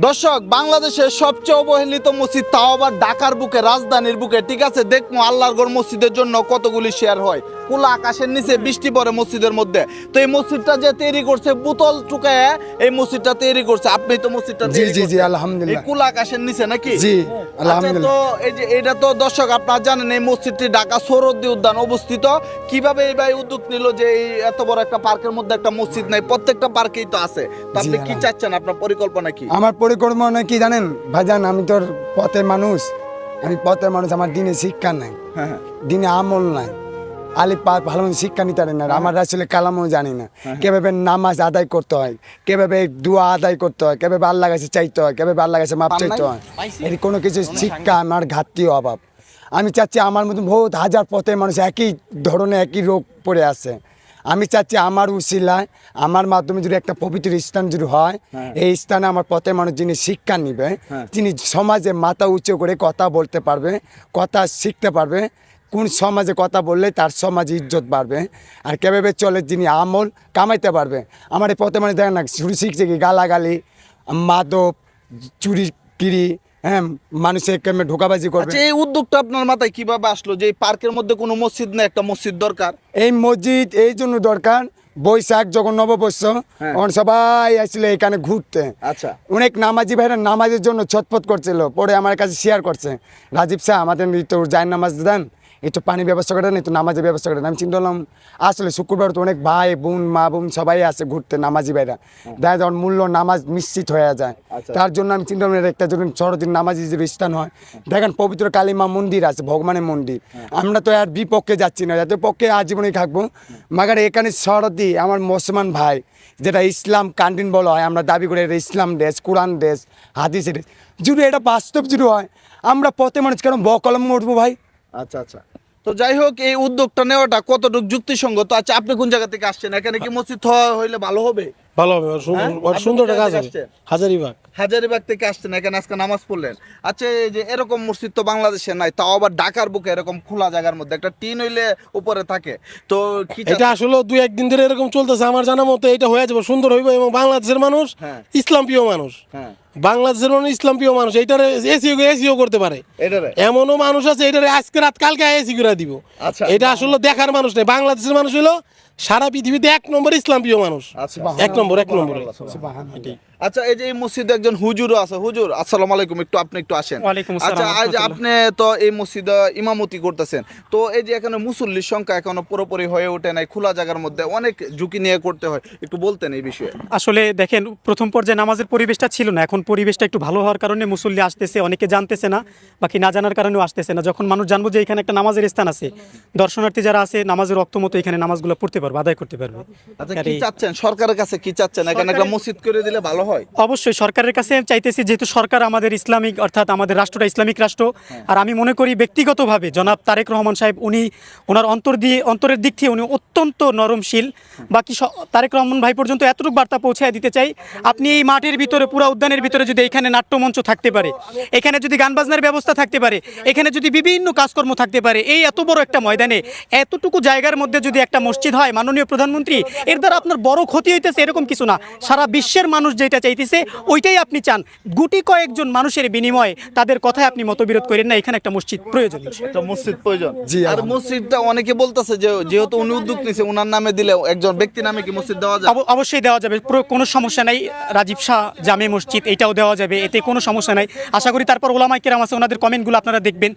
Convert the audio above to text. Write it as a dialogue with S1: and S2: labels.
S1: দর্শক, বাংলাদেশের সবচেয়ে অবহেলিত মসজিদ, তাও আবার ঢাকার বুকে, রাজধানীর বুকে। ঠিক আছে, দেখবো আল্লাহর ঘর মসজিদের জন্য কতগুলি শেয়ার হয়। খোলা আকাশের নিচে বৃষ্টি পড়ে মসজিদের মধ্যে। তো এই মসজিদটা যে তৈরি করছে, বোতল টুকায় এই মসজিদটা তৈরি করছে। আপনি তো মসজিদটা তৈরি করছেন।
S2: জি আলহামদুলিল্লাহ।
S1: এই খোলা আকাশের নিচে নাকি?
S2: জি
S1: আচ্ছা,
S2: আলহামদুলিল্লাহ।
S1: তো এই যে এটা তো দর্শক আপনারা জানেন, এই মসজিদটি ঢাকা সোহরাওয়ার্দী উদ্যান অবস্থিত। কিভাবে এই ভাই উদ্যোগ নিল যে এই এত বড় একটা পার্কের মধ্যে একটা মসজিদ নাই? প্রত্যেকটা পার্কেই তো আছে। তো আপনি কি চাচ্ছেন, আপনার পরিকল্পনা কি?
S2: আমার পরিকল্পনা কি জানেন ভাইজান, আমি তোর পথের মানুষ, আমার দিনে শিক্ষা নাই, দিনে আমল নাই, ভালো শিক্ষা নিতে পারি না, আমার আসলে কালামও জানি না, কিভাবে নামাজ আদায় করতে হয়, কিভাবে দোয়া আদায় করতে হয়, কিভাবে আল্লাহ কাছে চাইতে হয়, কিভাবে আল্লাহ কাছে মাপ চাইতে হয়, এর কোনো কিছু শিক্ষা আমার ঘাটতি অভাব। আমি চাচ্ছি আমার মতন বহুত হাজার পথের মানুষ একই ধরনের একই রোগ পড়ে আছে। আমি চাচ্ছি আমার উসিলায়, আমার মাধ্যমে যদি একটা পবিত্র স্থান যদি হয়, এই স্থানে আমার পথের মানুষ যিনি শিক্ষা নিবে, যিনি সমাজে মাথা উঁচু করে কথা বলতে পারবে, কথা শিখতে পারবে, কোন সমাজে কথা বললে তার সমাজে ইজ্জত বাড়বে, আর কীভাবে চলে যিনি আমল কামাইতে পারবে। আমার এই পথে মানে দেখেন না, শুরু শিখছে কি গালাগালি, মাদক, চুরিগিরি, হ্যাঁ, মানুষের কেমন ঢোকাবাজি করবে।
S1: এই উদ্যোগটা আপনার মাথায় কিভাবে আসলো যে এই পার্কের মধ্যে কোনো মসজিদ নেই, একটা মসজিদ দরকার?
S2: এই মসজিদ এই জন্য দরকার, বৈশাখ যখন নববর্ষ, তখন সবাই আসলে এখানে ঘুরতে।
S1: আচ্ছা,
S2: অনেক নামাজি ভাইরা নামাজের জন্য ছটফট করছিল, পরে আমার কাছে শেয়ার করছে, রাজীব শাহ আমাদের তো জায়ের নামাজ দেন, একটু পানি ব্যবস্থা করেন, একটু নামাজের ব্যবস্থা করেন। আমি চিন্তা করলাম আসলে শুক্রবার তো অনেক ভাই বোন মা বোন সবাই আসে ঘুরতে, নামাজি ভাইরা দেখা যখন মূল্য নামাজ নিশ্চিত হয়ে যায়, তার জন্য আমি চিন্তা করলাম একটা যদি সরদিন নামাজি যদি স্থান হয়, দেখেন পবিত্র কালীমা মন্দির আছে, ভগবানের মন্দির, আমরা তো আর বিপক্ষে যাচ্ছি না, যাতে পক্ষে আজীবনই থাকবো। মাগার এখানে সরদি আমার মুসলমান ভাই, যেটা ইসলাম কান্ট্রি বলা হয়, আমরা দাবি করি এটা ইসলাম দেশ, কোরআন দেশ, হাদিসের দেশ, যদি এটা বাস্তব যদি হয়, আমরা পথে মানুষ কেন বকলম উঠবো ভাই?
S1: আচ্ছা আচ্ছা। তো যাই হোক, এই উদ্যোগটা নেওয়াটা কতটুকু যুক্তিসঙ্গত? আচ্ছা, আপনি কোন জায়গা থেকে আসছেন? এখানে কি মসজিদ হইলে ভালো হবে?
S3: ভালো হবে, সুন্দর একটা কাজ হবে।
S1: হাজারিবাগ থেকে আসছেন, এখানে আজকে নামাজ পড়লেন। আচ্ছা, এই যে এরকম মসজিদ তো বাংলাদেশে নাই, তাও আবার ঢাকার বুকে এরকম খোলা জায়গার মধ্যে একটা টিন হইলে উপরে থাকে। তো কি
S3: এটা আসলে দুই একদিন ধরে এরকম চলতেছে, আমার জানা মতো এটা হয়ে যাবে, সুন্দর হইবে। এবং বাংলাদেশের মানুষ ইসলাম প্রিয় মানুষ, বাংলাদেশের মানুষ ইসলাম প্রিয় মানুষ, এইটারে এসিও করতে পারে। এমনও মানুষ আছে এটারে আজকে রাত কালকে এসি করে দিব। এটা আসলে দেখার মানুষ নেই, বাংলাদেশের মানুষ হলো সারা পৃথিবীতে এক নম্বর ইসলাম প্রিয় মানুষ, এক নম্বর।
S1: আচ্ছা, এই যে এই মসজিদে একজন হুজুরও আছে। হুজুর, আসসালামু আলাইকুম, আপনি একটু আসেন। আচ্ছা, আজ আপনি তো এই মসজিদে ইমামতি করতেছেন, তো এই যে এখানে মুসল্লির সংখ্যা এখনো পুরোপুরি হয়ে ওঠে নাই, খোলা জায়গার মধ্যে অনেক ঝুঁকি নিয়ে করতে হয়, একটু বলতেন এই বিষয়ে।
S4: আসলে দেখেন, প্রথম পর্যায়ে নামাজের পরিবেশটা ছিল না, এখন পরিবেশটা একটু ভালো হওয়ার কারণে মুসল্লি আসতেছে, অনেকে জানতেছে না, বাকি না জানার কারণেও আসতেছে না। যখন মানুষ জানবো যে এখানে একটা নামাজের স্থান আছে, দর্শনার্থী যারা আছে নামাজের রক্ত মতো এখানে নামাজগুলো পড়তে পারবে, আদায় করতে পারবে।
S1: আচ্ছা, কি চাচ্ছেন সরকারের কাছে? কি চাচ্ছেন, এখানে একটা মসজিদ করে দিলে ভালো হয়?
S4: অবশ্যই সরকারের কাছে চাইতেছি, যেহেতু সরকার আমাদের ইসলামিক, অর্থাৎ আমাদের রাষ্ট্রটা ইসলামিক রাষ্ট্র। আর আমি মনে করি ব্যক্তিগতভাবে জনাব তারেক রহমান সাহেব, ওনার অন্তরের দিক থেকে উনি অত্যন্ত নরমশীল। বাকি তারেক রহমান ভাই পর্যন্ত এতটুকু বার্তা পৌঁছায় দিতে চাই, আপনি এই মাঠের ভিতরে, পুরো উদ্যানের ভিতরে যদি এখানে নাট্যমঞ্চ থাকতে পারে, এখানে যদি গান বাজনার ব্যবস্থা থাকতে পারে, এখানে যদি বিভিন্ন কাজকর্ম থাকতে পারে, এই এত বড় একটা ময়দানে এতটুকু জায়গার মধ্যে যদি একটা মসজিদ হয়, মাননীয় প্রধানমন্ত্রী, এর দ্বারা আপনার বড় ক্ষতি হইতেছে এরকম কিছু না, সারা বিশ্বের মানুষ যেটা চাইতেছে ওইটাই আপনি চান। গুটি কয়েকজন মানুষের বিনিময়ে তাদের কথায় আপনি মতবিরোধ করেন না, এখানে একটা মসজিদ প্রয়োজন,
S1: একটা মসজিদ প্রয়োজন। আর মসজিদটা অনেকে বলতেছে যে যেহেতু উনি উদ্যোগ নিয়েছে, ওনার নামে দিলে, একজন ব্যক্তি নামে কি মসজিদ দেওয়া যাবে?
S4: অবশ্যই দেওয়া যাবে, কোনো সমস্যা নাই। রাজীব শাহ জামে মসজিদ, এটাও দেওয়া যাবে, এতে কোনো সমস্যা নাই। আশা করি তারপর ওলামায়ে কেরাম আছে, ওনাদের কমেন্টগুলো আপনারা দেখবেন।